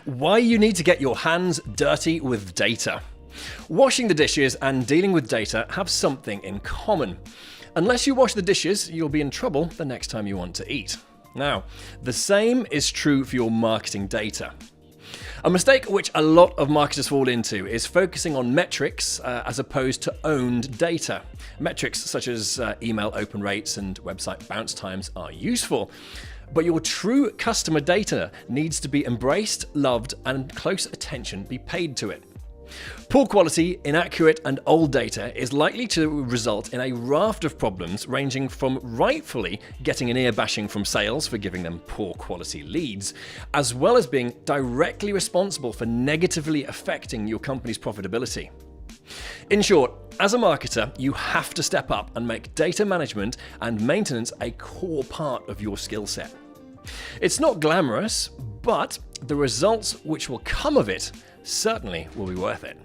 Why you need to get your hands dirty with data. Washing the dishes and dealing with data have something in common. Unless you wash the dishes, you'll be in trouble the next time you want to eat. Now, the same is true for your marketing data. A mistake which a lot of marketers fall into is focusing on metrics as opposed to owned data. Metrics such as email open rates and website bounce times are useful, but your true customer data needs to be embraced, loved, and close attention be paid to it. Poor quality, inaccurate, and old data is likely to result in a raft of problems ranging from rightfully getting an ear bashing from sales for giving them poor quality leads, as well as being directly responsible for negatively affecting your company's profitability. In short, as a marketer, you have to step up and make data management and maintenance a core part of your skill set. It's not glamorous, but the results which will come of it certainly will be worth it.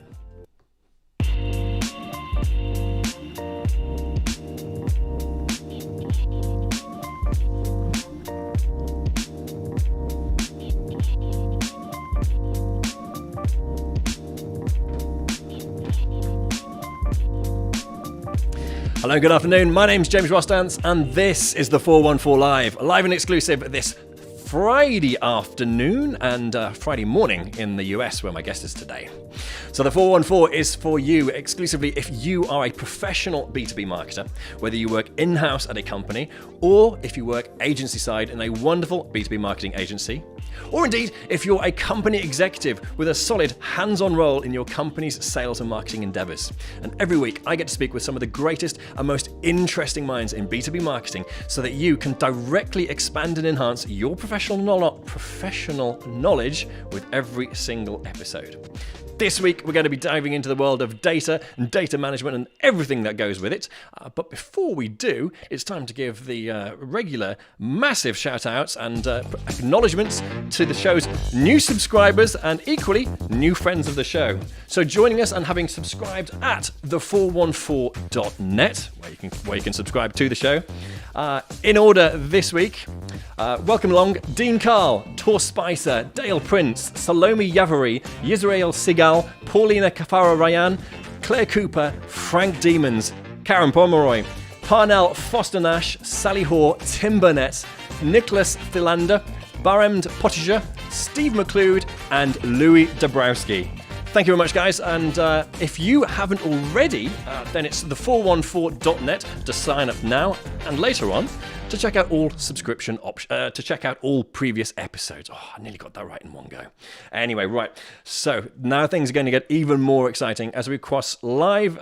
Hello, good afternoon. My name's James Rostance, and this is the 414 live and exclusive this Friday afternoon and Friday morning in the US, where my guest is today. So the 414 is for you exclusively if you are a professional B2B marketer, whether you work in-house at a company or if you work agency side in a wonderful B2B marketing agency, or indeed if you're a company executive with a solid hands-on role in your company's sales and marketing endeavors. And every week I get to speak with some of the greatest and most interesting minds in B2B marketing so that you can directly expand and enhance your professional knowledge with every single episode. This week, we're going to be diving into the world of data and data management and everything that goes with it. But before we do, it's time to give the regular massive shout-outs and acknowledgements to the show's new subscribers and equally new friends of the show. So joining us and having subscribed at the414.net, where you can subscribe to the show. In order this week, welcome along Dean Carl, Tor Spicer, Dale Prince, Salome Yavari, Yisrael Sigal, Paulina Kafara Ryan, Claire Cooper, Frank Demons, Karen Pomeroy, Parnell Foster Nash, Sally Hoare, Tim Burnett, Nicholas Philander, Baremd Pottinger, Steve McLeod, and Louis Dabrowski. Thank you very much, guys. And if you haven't already, then it's the414.net to sign up now and later on to check out all subscription options, to check out all previous episodes. Oh, I nearly got that right in one go. Anyway, right. So now things are going to get even more exciting as we cross live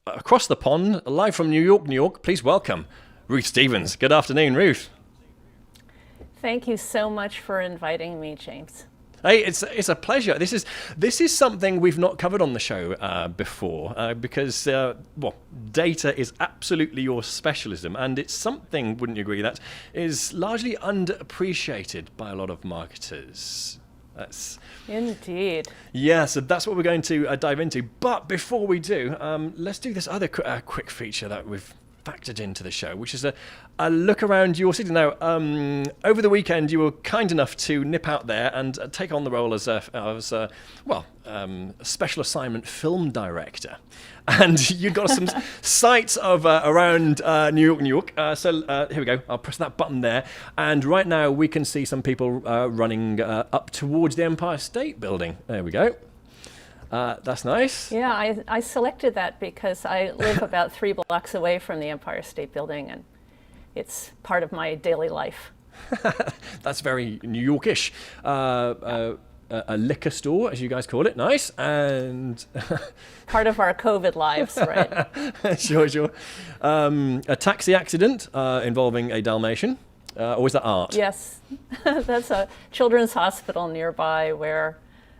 across the pond, live from New York, New York. Please welcome Ruth Stevens. Good afternoon, Ruth. Thank you so much for inviting me, James. Hey, it's a pleasure. This is something we've not covered on the show before because data is absolutely your specialism, and it's something, wouldn't you agree, that is largely underappreciated by a lot of marketers. That's indeed. Yeah, so that's what we're going to dive into. But before we do, let's do this other quick feature that we've factored into the show, which is a look around your city. Now, over the weekend, you were kind enough to nip out there and take on the role as a special assignment film director. And you got some sights of around New York. So here we go. I'll press that button there. And right now, we can see some people running up towards the Empire State Building. There we go. That's nice. Yeah, I selected that because I live about 3 blocks away from the Empire State Building, and it's part of my daily life. That's very New Yorkish. A liquor store, as you guys call it, nice, and part of our COVID lives, right? Sure. A taxi accident involving a Dalmatian. Or is that art? Yes, that's a children's hospital nearby where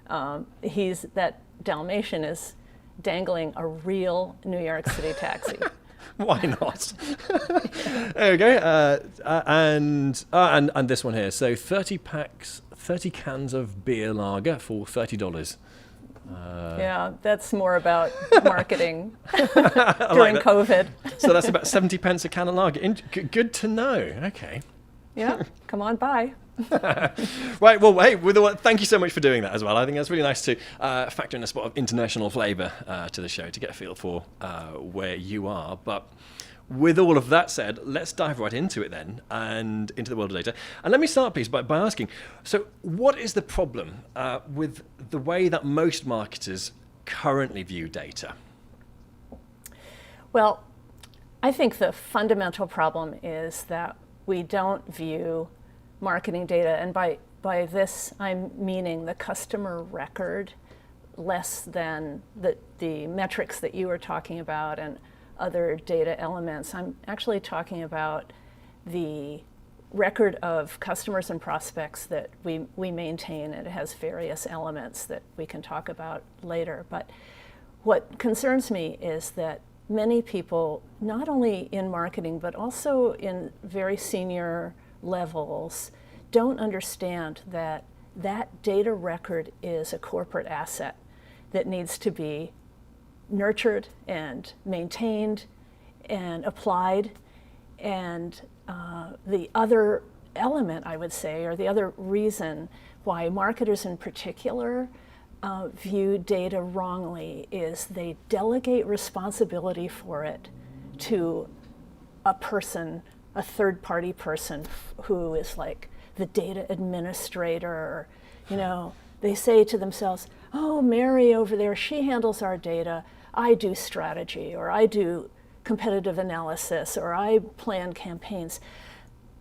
that Dalmatian is dangling a real New York City taxi. Why not? There we go. And this one here. So 30 cans of beer lager for $30. Yeah, that's more about marketing during COVID. So that's about 70 pence a can of lager. Good to know. Okay. Yeah, come on by. Right, well, hey, thank you so much for doing that as well. I think that's really nice to factor in a spot of international flavour to the show to get a feel for where you are. But with all of that said, let's dive right into it then, and into the world of data. And let me start, please, by asking, so what is the problem with the way that most marketers currently view data? Well, I think the fundamental problem is that we don't view marketing data, and by this I'm meaning the customer record, less than the metrics that you were talking about and other data elements. I'm actually talking about the record of customers and prospects that we maintain. It has various elements that we can talk about later. But what concerns me is that many people, not only in marketing, but also in very senior levels, don't understand that that data record is a corporate asset that needs to be nurtured and maintained and applied. And the other element, I would say, or the other reason why marketers in particular view data wrongly, is they delegate responsibility for it to a person, a third-party person who is like the data administrator. You know, they say to themselves, oh, Mary over there, she handles our data. I do strategy, or I do competitive analysis, or I plan campaigns,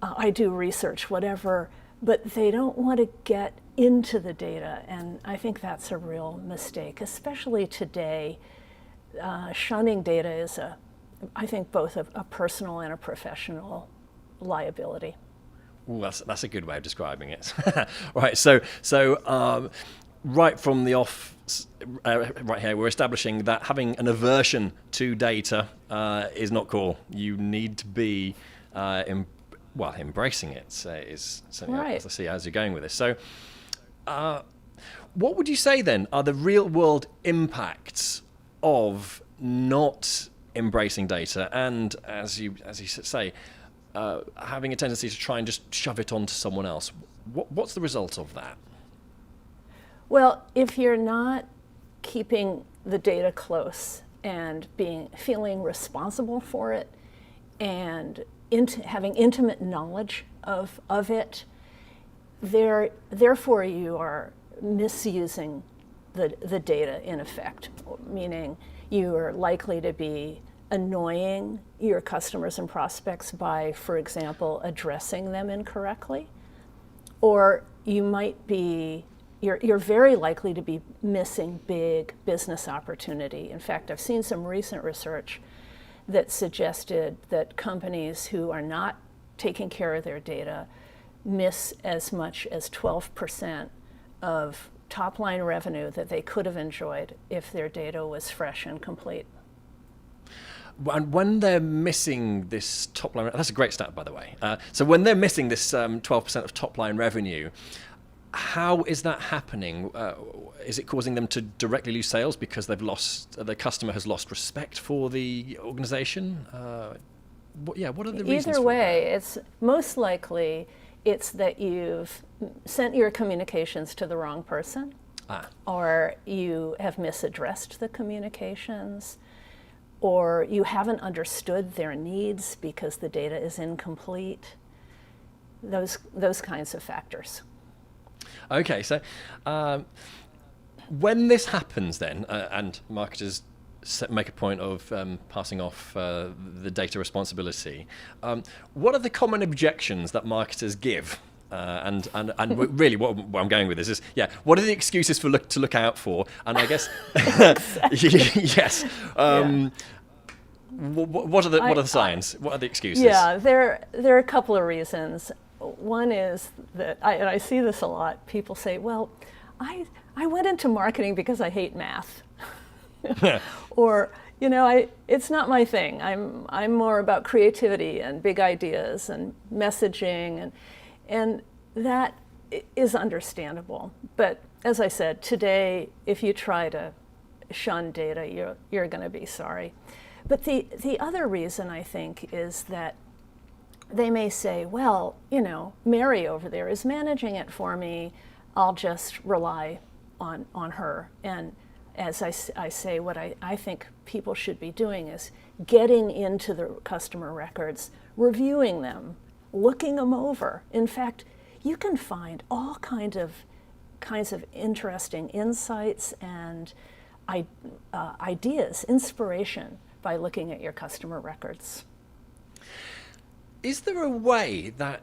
I do research, whatever. But they don't want to get into the data, and I think that's a real mistake, especially today. Shunning data is, I think, both a personal and a professional liability. Ooh, that's a good way of describing it. Right, so right from the off, right here, we're establishing that having an aversion to data is not cool. You need to be embracing it is something right. I see as you're going with this. So what would you say then are the real world impacts of not embracing data, and as you say, having a tendency to try and just shove it onto someone else? What's the result of that? Well, if you're not keeping the data close and feeling responsible for it, and having intimate knowledge of it, therefore you are misusing the data in effect, meaning you are likely to be annoying your customers and prospects by, for example, addressing them incorrectly, or you're very likely to be missing big business opportunity. In fact, I've seen some recent research that suggested that companies who are not taking care of their data miss as much as 12% of top-line revenue that they could have enjoyed if their data was fresh and complete. And when they're missing this top line, that's a great stat, by the way. So when they're missing this 12% of top line revenue, how is that happening? Is it causing them to directly lose sales because the customer has lost respect for the organization? What are the reasons? Either way, it's most likely it's that you've sent your communications to the wrong person, or you have misaddressed the communications, or you haven't understood their needs because the data is incomplete. Those kinds of factors. Okay, so when this happens then, and marketers make a point of passing off the data responsibility, what are the common objections that marketers give? And really what I'm going with this is, what are the excuses to look out for? And I guess, yes. What are the signs? What are the excuses? Yeah, there are a couple of reasons. One is that, and I see this a lot, people say, well, I went into marketing because I hate math. Or, it's not my thing. I'm more about creativity and big ideas and messaging, and that is understandable. But as I said, today, if you try to shun data, you're going to be sorry. But the other reason, I think, is that they may say, well, Mary over there is managing it for me. I'll just rely on her. And as I say, what I think people should be doing is getting into the customer records, reviewing them, looking them over. In fact, you can find all kinds of interesting insights and ideas, inspiration by looking at your customer records. Is there a way that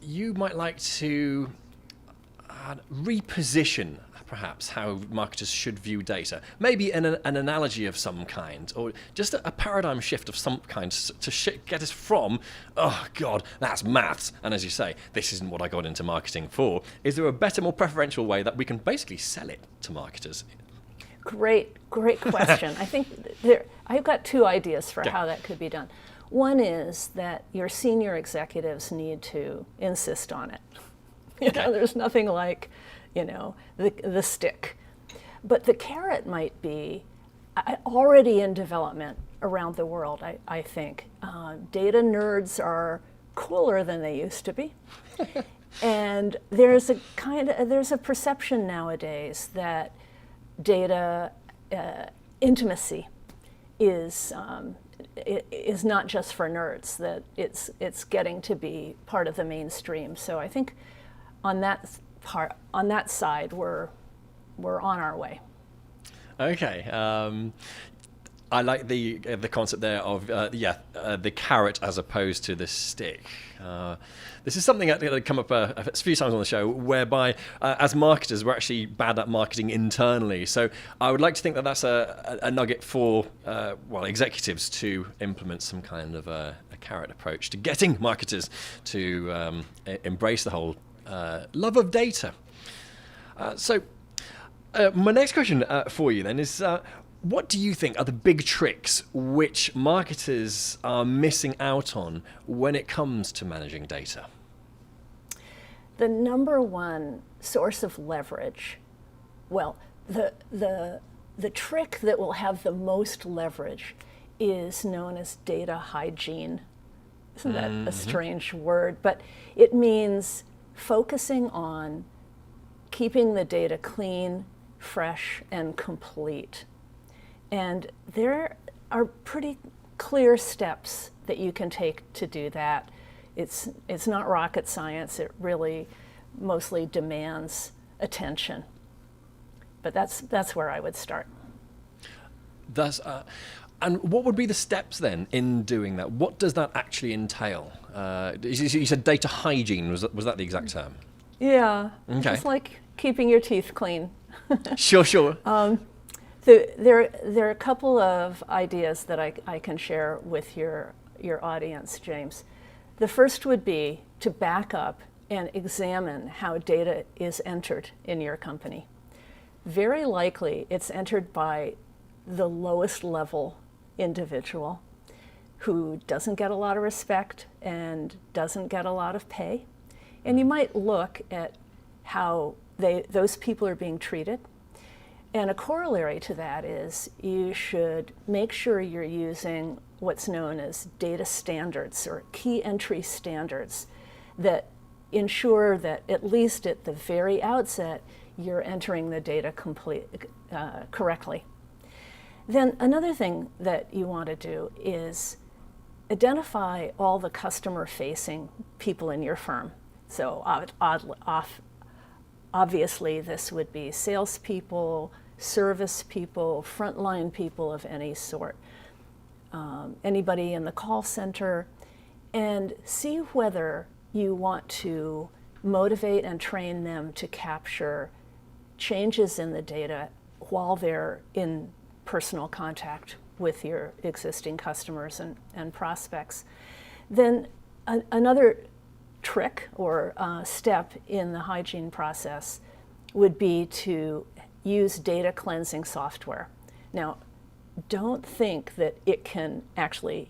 you might like to reposition perhaps how marketers should view data? Maybe an analogy of some kind, or just a paradigm shift of some kind to get us from, oh God, that's maths, and as you say, this isn't what I got into marketing for. Is there a better, more preferential way that we can basically sell it to marketers? Great question. I think I've got two ideas for how that could be done. One is that your senior executives need to insist on it. There's nothing like, the stick. But the carrot might be already in development around the world, I think. Data nerds are cooler than they used to be. And there's a perception nowadays that data intimacy is not just for nerds, that it's getting to be part of the mainstream. So I think on that side, we're on our way. Okay. I like the concept there of the carrot as opposed to the stick. This is something that come up a few times on the show, whereby as marketers we're actually bad at marketing internally. So I would like to think that that's a nugget for executives to implement some kind of a carrot approach to getting marketers to embrace the whole love of data. So my next question for you then is, what do you think are the big tricks which marketers are missing out on when it comes to managing data? The number one source of leverage, the trick that will have the most leverage is known as data hygiene. Isn't that a strange word? But it means focusing on keeping the data clean, fresh, and complete. And there are pretty clear steps that you can take to do that. It's not rocket science. It really mostly demands attention. But that's where I would start. And what would be the steps then in doing that? What does that actually entail? You said data hygiene. Was that the exact term? Yeah. Okay. Just like keeping your teeth clean. Sure. There are a couple of ideas that I can share with your audience, James. The first would be to back up and examine how data is entered in your company. Very likely it's entered by the lowest level individual who doesn't get a lot of respect and doesn't get a lot of pay. And you might look at how those people are being treated. And a corollary to that is you should make sure you're using what's known as data standards or key entry standards that ensure that at least at the very outset you're entering the data correctly. Then another thing that you want to do is identify all the customer-facing people in your firm. So obviously this would be salespeople, service people, frontline people of any sort, anybody in the call center, and see whether you want to motivate and train them to capture changes in the data while they're in personal contact with your existing customers and prospects. Then another trick or step in the hygiene process would be to use data cleansing software. Now, don't think that it can actually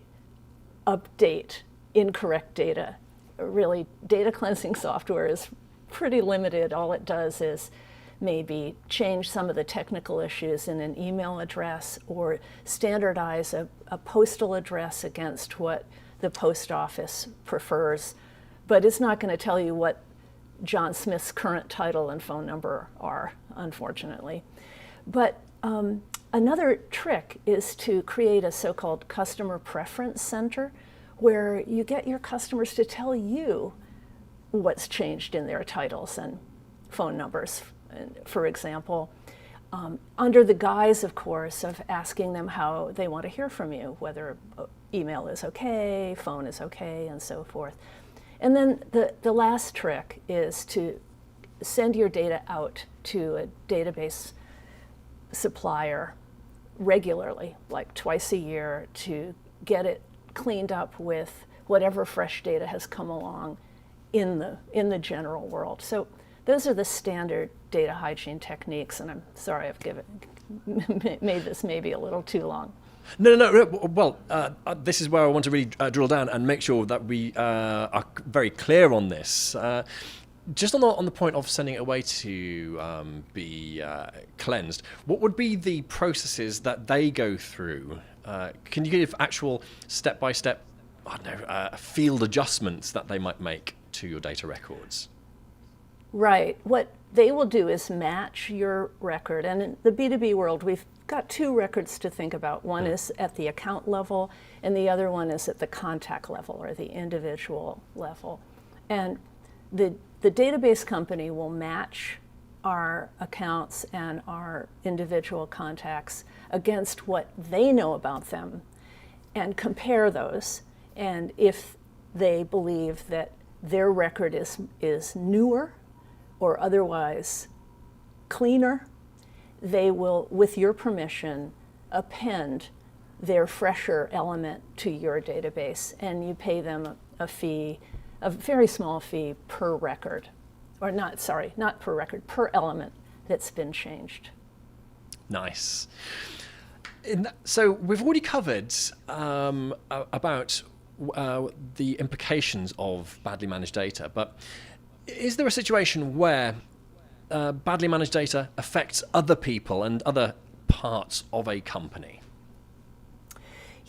update incorrect data. Really, data cleansing software is pretty limited. All it does is maybe change some of the technical issues in an email address or standardize a postal address against what the post office prefers, but it's not going to tell you what John Smith's current title and phone number are, unfortunately. But another trick is to create a so-called customer preference center where you get your customers to tell you what's changed in their titles and phone numbers, for example, under the guise, of course, of asking them how they want to hear from you, whether email is okay, phone is okay, and so forth. And then the last trick is to send your data out to a database supplier regularly, like twice a year, to get it cleaned up with whatever fresh data has come along in the general world. So those are the standard data hygiene techniques, and I'm sorry I've made this maybe a little too long. No. Well, this is where I want to really drill down and make sure that we are very clear on this. Just on the point of sending it away to be cleansed, what would be the processes that they go through? Can you give actual step-by-step, field adjustments that they might make to your data records? Right. What they will do is match your record. And in the B2B world, we've got two records to think about. One is at the account level, and the other one is at the contact level or the individual level. And the database company will match our accounts and our individual contacts against what they know about them and compare those. And if they believe that their record is newer or otherwise cleaner, they will, with your permission, append their fresher element to your database, and you pay them a fee, a very small fee per record, or not per record, per element that's been changed. Nice. So we've already covered about the implications of badly managed data, but is there a situation where badly managed data affects other people and other parts of a company?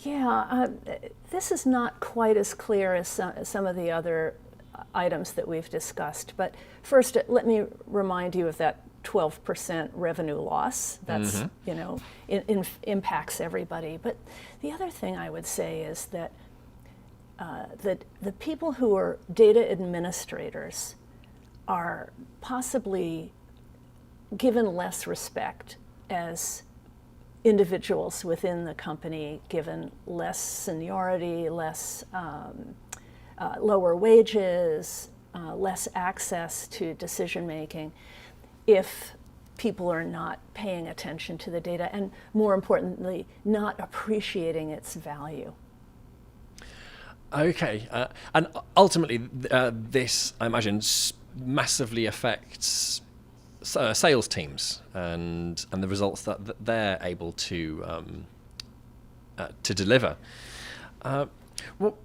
Yeah, this is not quite as clear as some of the other items that we've discussed. But first, let me remind you of that 12% revenue loss. That's, impacts everybody. But the other thing I would say is that the people who are data administrators are possibly given less respect as individuals within the company, given less seniority, less lower wages, less access to decision making, if people are not paying attention to the data and, more importantly, not appreciating its value. Okay, and ultimately this, I imagine, massively affects sales teams and the results that they're able to deliver. Well,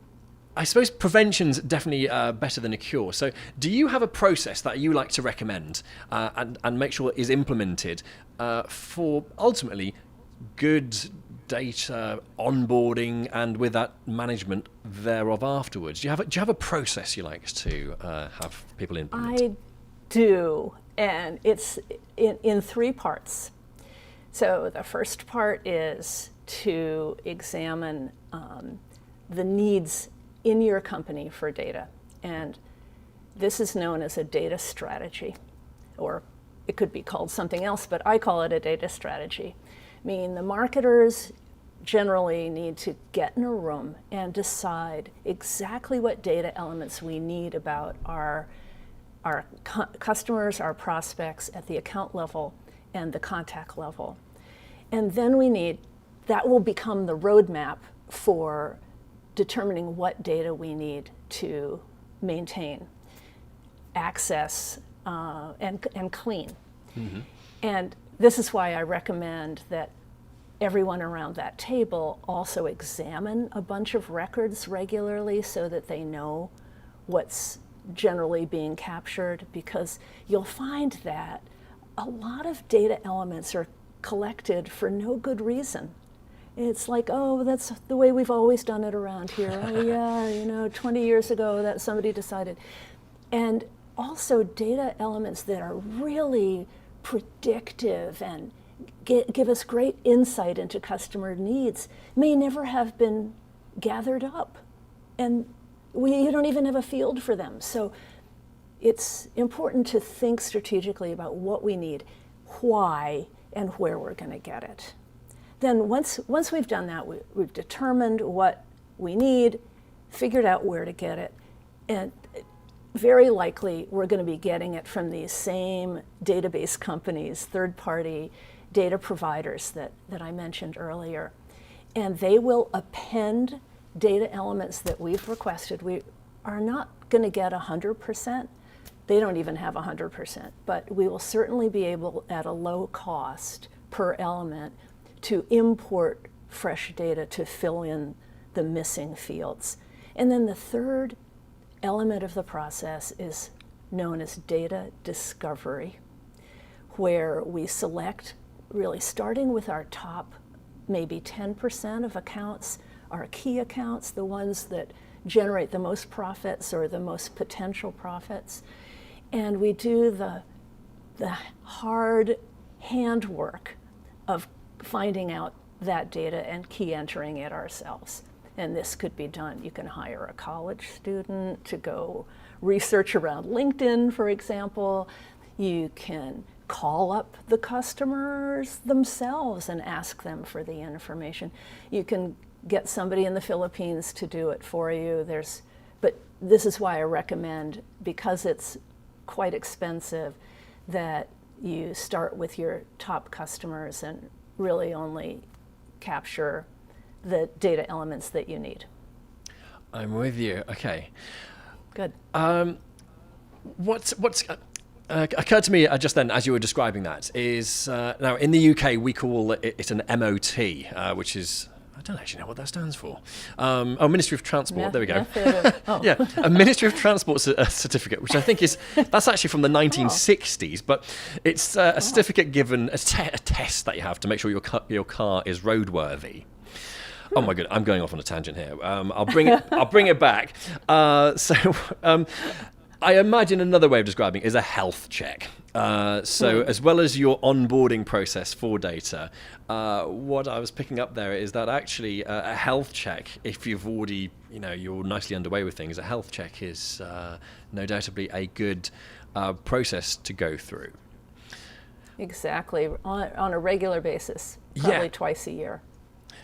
I suppose prevention's definitely better than a cure. So do you have a process that you like to recommend and make sure is implemented for ultimately good data onboarding and with that management thereof afterwards? Do you have a process you like to have people implement? I do, and it's in three parts. So the first part is to examine the needs in your company for data, and this is known as a data strategy, or it could be called something else, but I call it a data strategy. Meaning the marketers generally need to get in a room and decide exactly what data elements we need about our customers, our prospects at the account level and the contact level. And then that will become the roadmap for determining what data we need to maintain, access, and clean. Mm-hmm. And this is why I recommend that everyone around that table also examine a bunch of records regularly so that they know what's generally being captured, because you'll find that a lot of data elements are collected for no good reason. It's like, oh, that's the way we've always done it around here. Oh yeah, 20 years ago that somebody decided. And also data elements that are really predictive and give us great insight into customer needs may never have been gathered up. And you don't even have a field for them. So it's important to think strategically about what we need, why, and where we're going to get it. Then once we've done that, we've determined what we need, figured out where to get it, and very likely we're going to be getting it from these same database companies, third-party data providers that I mentioned earlier. And they will append data elements that we've requested. We are not going to get 100%. They don't even have 100%, but we will certainly be able, at a low cost per element, to import fresh data to fill in the missing fields. And then the third element of the process is known as data discovery, where we select, really starting with our top maybe 10% of accounts, our key accounts, the ones that generate the most profits or the most potential profits. And we do the hard handwork of finding out that data and key entering it ourselves. And this could be done. You can hire a college student to go research around LinkedIn, for example. You can call up the customers themselves and ask them for the information. You can get somebody in the Philippines to do it for you. But this is why I recommend, because it's quite expensive, that you start with your top customers and really only capture the data elements that you need. I'm with you. Okay. Good. What's occurred to me just then as you were describing that is now in the UK we call it an MOT, which is, I don't actually know what that stands for. Ministry of Transport. There we go. Yeah, a Ministry of Transport certificate, which I think that's actually from the 1960s, but it's a certificate given, a test that you have to make sure your car is roadworthy. Oh my god, I'm going off on a tangent here. I'll bring it back. I imagine another way of describing it is a health check. As well as your onboarding process for data, what I was picking up there is that actually a health check, if you've already, you're nicely underway with things, a health check is no doubtably a good process to go through. Exactly, on a regular basis, probably twice a year.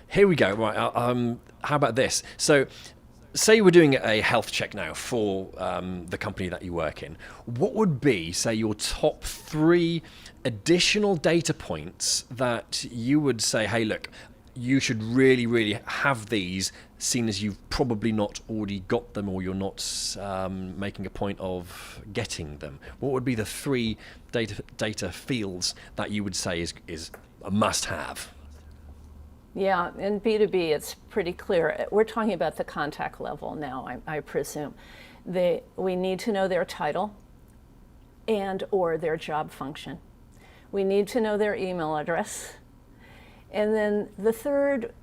Here we go. Right. How about this? So, say we're doing a health check now for the company that you work in. What would be, say, your top 3 additional data points that you would say, hey, look, you should really, really have these, seeing as you've probably not already got them or you're not making a point of getting them? What would be the 3 data fields that you would say is a must-have? Yeah, in B2B, it's pretty clear. We're talking about the contact level now, I presume. We need to know their title and or their job function. We need to know their email address. And then the third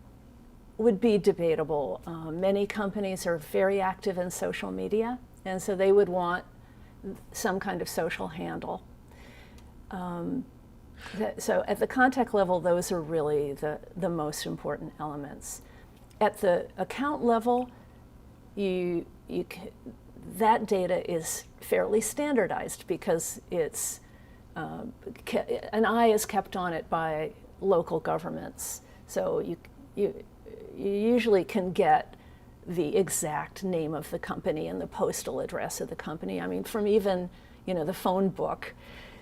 would be debatable. Many companies are very active in social media, and so they would want some kind of social handle. So at the contact level, those are really the most important elements. At the account level, that data is fairly standardized because it's an eye is kept on it by local governments. So you usually can get the exact name of the company and the postal address of the company. I mean, from even the phone book.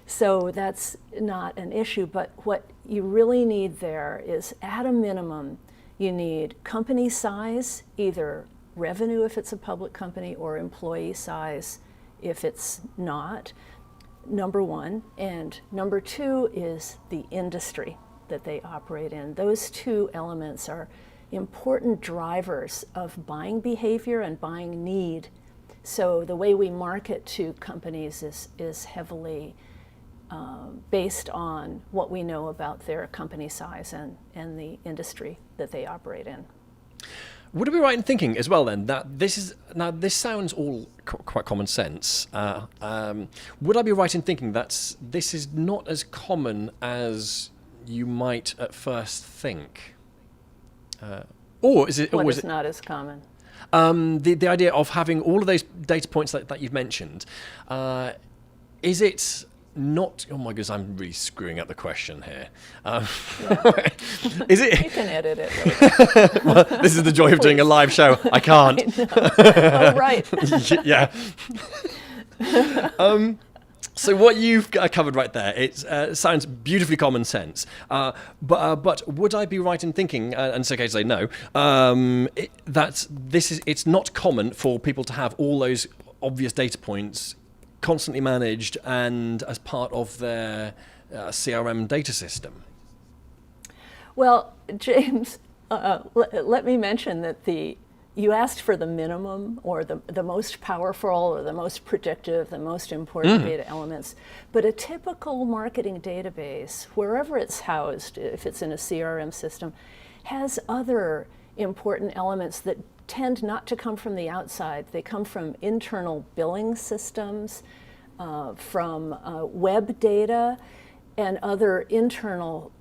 So that's not an issue, but what you really need there is, at a minimum, you need company size, either revenue if it's a public company or employee size if it's not, number one. And number 2 is the industry that they operate in. Those 2 elements are important drivers of buying behavior and buying need. So the way we market to companies is heavily based on what we know about their company size and the industry that they operate in. Would it be right in thinking as well then that this sounds all quite common sense? Would I be right in thinking that this is not as common as you might at first think? Or is it? What or is not as common? The idea of having all of those data points that you've mentioned, is it not? Oh my goodness, I'm really screwing up the question here. Is it? You can edit it later. Well, this is the joy of doing a live show. I can't. Oh, right. Yeah. So what you've covered right there, it sounds beautifully common sense. But would I be right in thinking, and it's okay to say no, that it's not common for people to have all those obvious data points constantly managed and as part of their CRM data system? Well, James, let me mention that you asked for the minimum or the most powerful or the most predictive, the most important data elements. But a typical marketing database, wherever it's housed, if it's in a CRM system, has other important elements that tend not to come from the outside. They come from internal billing systems, from web data, and other internal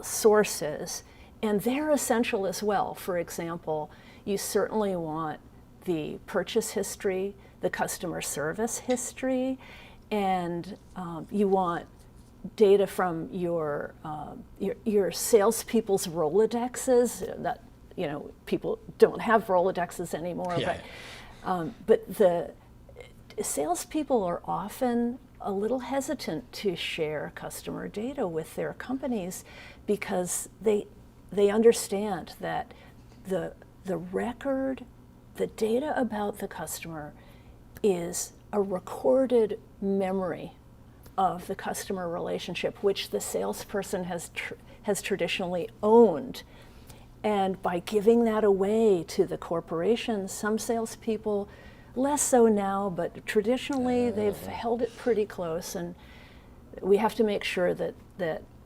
sources. And they're essential as well. For example, you certainly want the purchase history, the customer service history, and you want data from your salespeople's Rolodexes. That, you know, people don't have Rolodexes anymore, Yeah. but the salespeople are often a little hesitant to share customer data with their companies because they understand that the record, the data about the customer is a recorded memory of the customer relationship, which the salesperson has traditionally owned. And by giving that away to the corporations, some salespeople, less so now, but traditionally they've held it pretty close, and we have to make sure that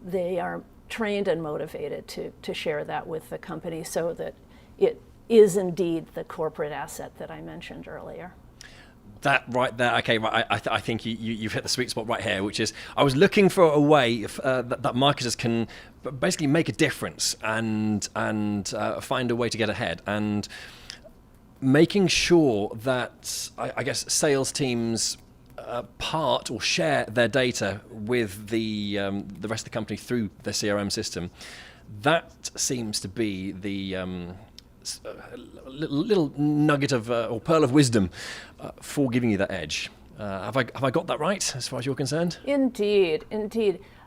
they are trained and motivated to share that with the company so that it is indeed the corporate asset that I mentioned earlier. That right there, okay, right. I think you've hit the sweet spot right here, which is I was looking for a way that marketers can basically make a difference and find a way to get ahead, and making sure that I guess sales teams part or share their data with the rest of the company through their CRM system. That seems to be the little nugget of or pearl of wisdom for giving you that edge. Have I got that right as far as you're concerned? Indeed.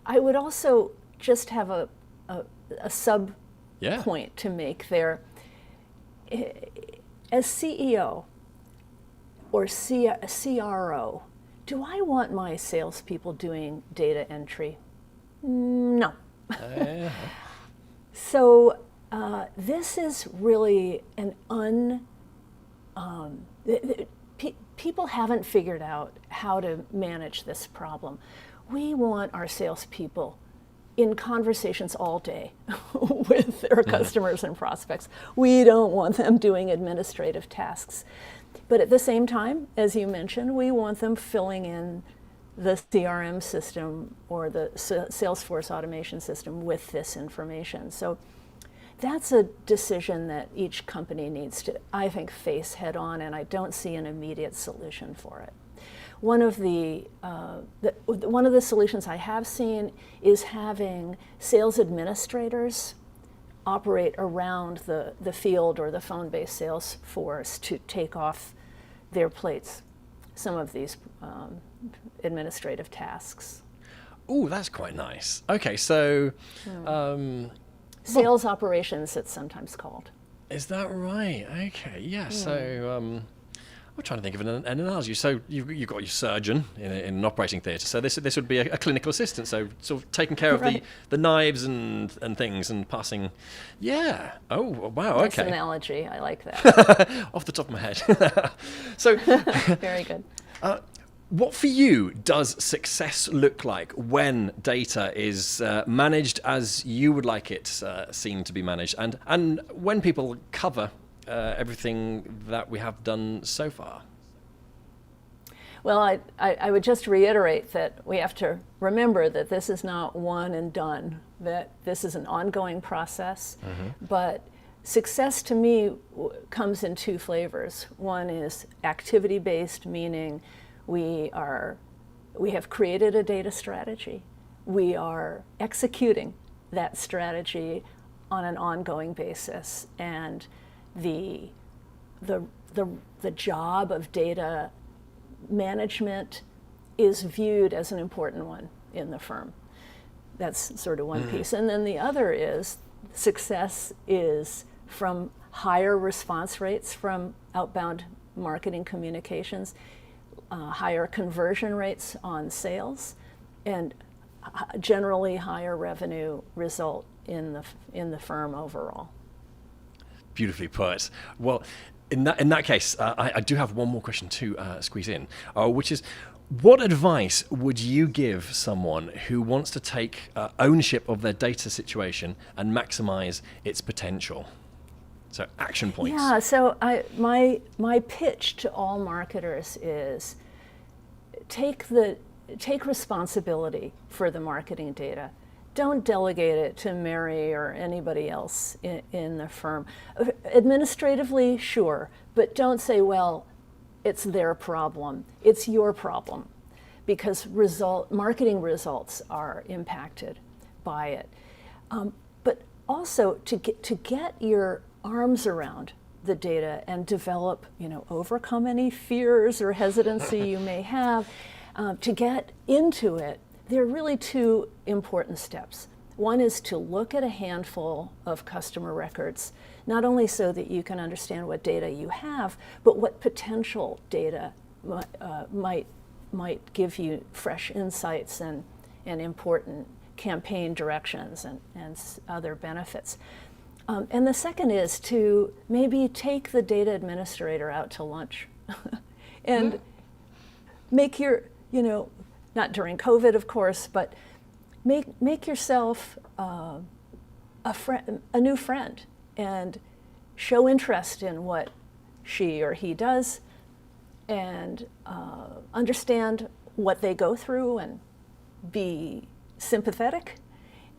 I would also just have a sub point to make there. As CEO or CRO, do I want my salespeople doing data entry? No. So this is really people haven't figured out how to manage this problem. We want our salespeople in conversations all day with their customers and prospects. We don't want them doing administrative tasks. But at the same time, as you mentioned, we want them filling in the CRM system or the Salesforce automation system with this information. So that's a decision that each company needs to, I think, face head on, and I don't see an immediate solution for it. One of the solutions I have seen is having sales administrators operate around the field or the phone-based sales force to take off their plates some of these administrative tasks. Oh, that's quite nice. Okay, so sales operations, it's sometimes called. Is that right? Okay, yeah. So I'm trying to think of an analogy. So you've got your surgeon in an operating theatre. So this would be a clinical assistant. So sort of taking care of the knives and things and passing. Yeah. Oh wow. Nice Okay. Analogy. I like that. Off the top of my head. So Very good. What for you does success look like when data is managed as you would like it seen to be managed, and when people cover everything that we have done so far? Well, I would just reiterate that we have to remember that this is not one and done, that this is an ongoing process. But success to me comes in two flavors. One is activity-based, meaning we have created a data strategy. We are executing that strategy on an ongoing basis, and the job of data management is viewed as an important one in the firm. That's sort of one piece. And then the other is success is from higher response rates from outbound marketing communications, higher conversion rates on sales, and generally higher revenue result in the firm overall. Beautifully put. Well, in that case, I do have one more question to squeeze in, which is, what advice would you give someone who wants to take ownership of their data situation and maximize its potential? So action points. Yeah, so my pitch to all marketers is take responsibility for the marketing data. Don't delegate it to Mary or anybody else in the firm. Administratively, sure, but don't say, well, it's their problem. It's your problem, because marketing results are impacted by it. But also to get your arms around the data and develop, overcome any fears or hesitancy you may have, to get into it, there are really two important steps. One is to look at a handful of customer records, not only so that you can understand what data you have, but what potential data might give you fresh insights and important campaign directions and other benefits. And the second is to maybe take the data administrator out to lunch and make your, not during COVID, of course, but make yourself a new friend and show interest in what she or he does, and understand what they go through and be sympathetic,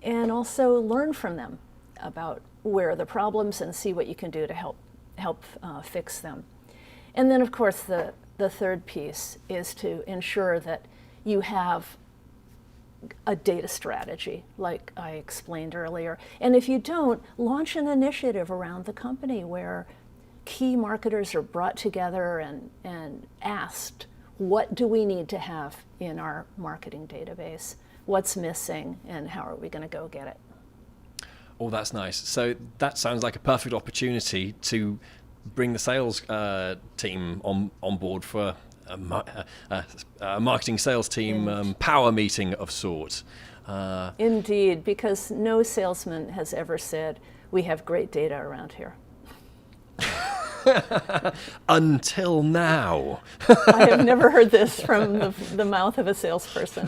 and also learn from them about where are the problems and see what you can do to help fix them. And then, of course, the third piece is to ensure that you have a data strategy, like I explained earlier. And if you don't, launch an initiative around the company where key marketers are brought together and asked, what do we need to have in our marketing database? What's missing, and how are we going to go get it? Oh, that's nice. So that sounds like a perfect opportunity to bring the sales team on board for a marketing sales team power meeting of sorts. Indeed, because no salesman has ever said, we have great data around here. Until now. I have never heard this from the mouth of a salesperson.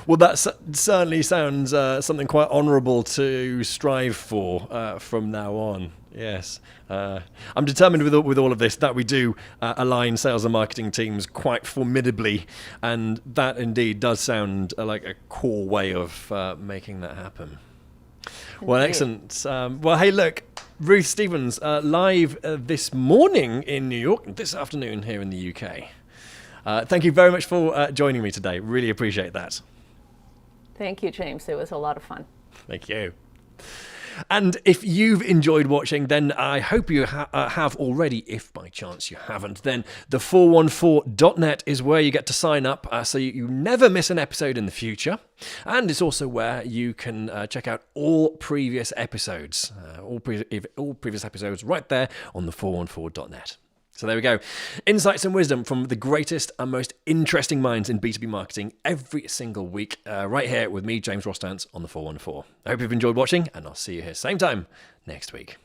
Well, that certainly sounds something quite honourable to strive for from now on. Yes. I'm determined with all of this that we do align sales and marketing teams quite formidably, and that indeed does sound like a core way of making that happen. Well, excellent. Well, hey, look, Ruth Stevens, live this morning in New York, this afternoon here in the UK. Thank you very much for joining me today. Really appreciate that. Thank you, James. It was a lot of fun. Thank you. And if you've enjoyed watching, then I hope you have already. If by chance you haven't, then the414.net is where you get to sign up so you never miss an episode in the future. And it's also where you can check out all previous episodes, all previous episodes right there on the414.net. So there we go. Insights and wisdom from the greatest and most interesting minds in B2B marketing every single week, right here with me, James Rostance, on the 414. I hope you've enjoyed watching, and I'll see you here same time next week.